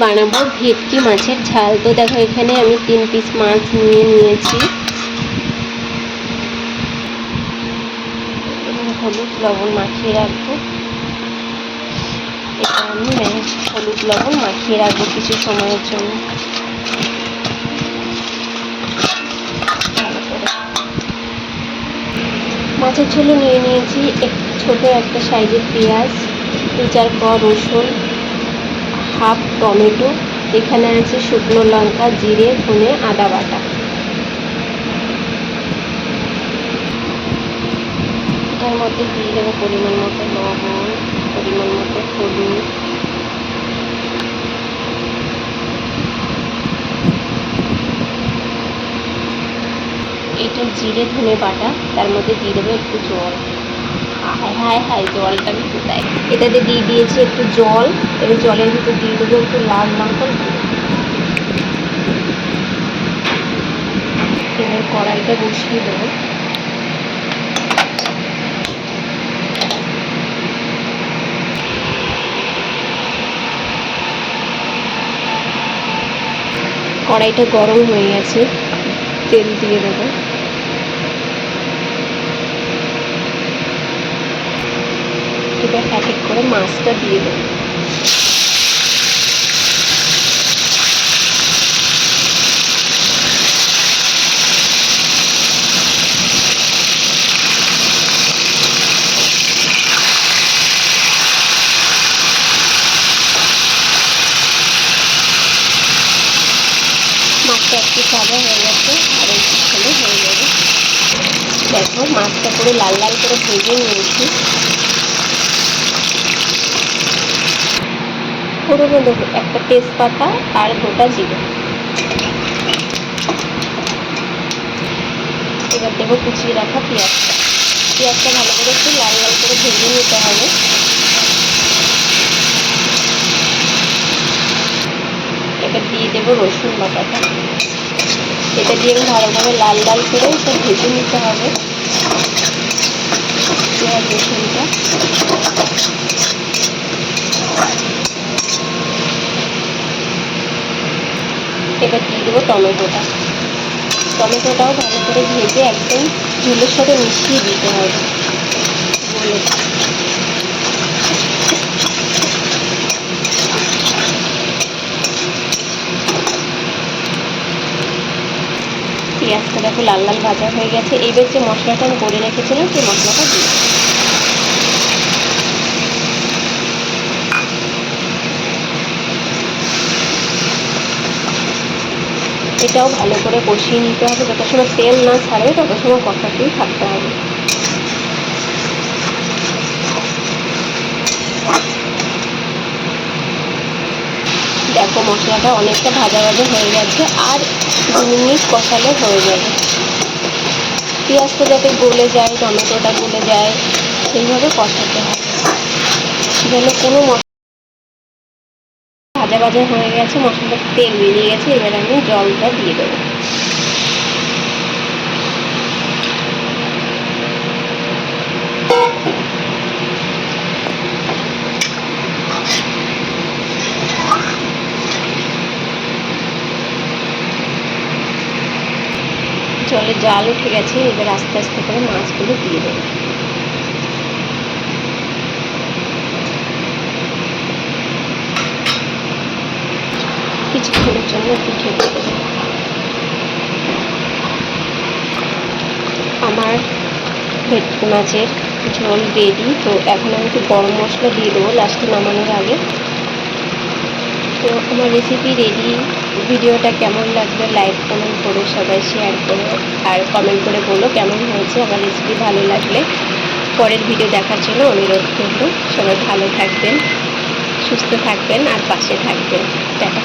বানাবো ভেটকি মাছের ঝাল। তো দেখো এখানে আমি 3 পিস মাছ নিয়েছি। হলুদ লবণ মাখিয়ে রাখবো। এটা আমি হলুদ লবণ মাখিয়ে রাখবো কিছু সময়ের জন্য। মাছের ঝোলে নিয়ে নিয়েছি ছোট একটা সাইজের পেঁয়াজ, 2-4 কোয়া রসুন, হাফ টমেটো, এখানে আছে শুকনো লঙ্কা, জিরে, ধনে, আদা বাটা। এটার মধ্যে দিয়ে দেবো পরিমাণ মতো লবণ, পরিমাণ মতো হলুদ, এটা জিরে ধনে বাটা। তার মধ্যে দিয়ে দেবো একটু জল। হায় হায় জলটা কোথায়? এটাতে দিয়ে দিয়েছি একটু জল। এবার জলের ভিতর দিয়ে দেবো একটু লাল লঙ্কার গুঁড়ো। এবার কড়াইটা বসিয়ে দেবো। কড়াইটা গরম হয়ে গেছে, তেল দিয়ে দেবো। এবার এক এক করে মাছটা দিয়ে দেবো। মাছটা একটু সাদা হয়ে গেছে, আর একটু ভালো হয়ে যাবে। দেখো মাছটা পুরো লাল লাল করে ভেজে নিয়েছি। পুরোনো দেবো একটা তেজপাতা আর গোটা জিরে। এবার দেবো কুচিয়ে রাখা পেঁয়াজটা ভালো করে একটু লাল লাল করে ভেজে নিতে হবে। এবার দিয়ে দেবো রসুন বাটাটা। এটা দিয়ে ভালোভাবে লাল লাল করে এটা ভেজে নিতে হবে পেঁয়াজ রসুনটা। এবার দিয়ে দেবো টমেটোটাও ভালো করে ভেজে একদম ঝোলের সাথে মিশিয়ে দিতে হবে। পেঁয়াজটা দেখো লাল লাল ভাজা হয়ে গেছে। এবার যে মশলাটা আমি করে রেখেছিলাম সেই মশলাটা দিয়ে এটাও ভালো করে কষিয়ে নিতে হবে। যত সময় তেল না ছাড়বে তত সময় কষাতেই থাকতে হবে। দেখো মশলাটা অনেকটা ভাজা ভাজা হয়ে গেছে, আর 2 মিনিট কষালে হয়ে যাবে। পেঁয়াজটা যাতে গলে যায়, টমেটোটা গলে যায়, সেইভাবে কষাতে হবে যেন কোনো ভাজা ভাজা হয়ে গেছে, মশলাটা তেল বেরিয়ে গেছে। এবার আমি জলটা দিয়ে দেবো। জলে জাল উঠে গেছে। এবার আস্তে আস্তে করে মাছগুলো দিয়ে দেবো। কিছুক্ষণের জন্য একটু ঢেকে দেবো। আমার ভেটকি মাছের ঝোল রেডি। তো এখন আমি একটু গরম মশলা দিয়ে দেবো লাস্টে নামানোর আগে। তো আমার রেসিপি রেডি। ভিডিওটা কেমন লাগবে লাইক কমেন্ট করো, সবাই শেয়ার করো, আর কমেন্ট করে বলো কেমন হয়েছে। আমার রেসিপি ভালো লাগলে পরের ভিডিও দেখার জন্য অনুরোধ করব। সবাই ভালো থাকবেন, সুস্থ থাকবেন, আর পাশে থাকবেন। টাটা।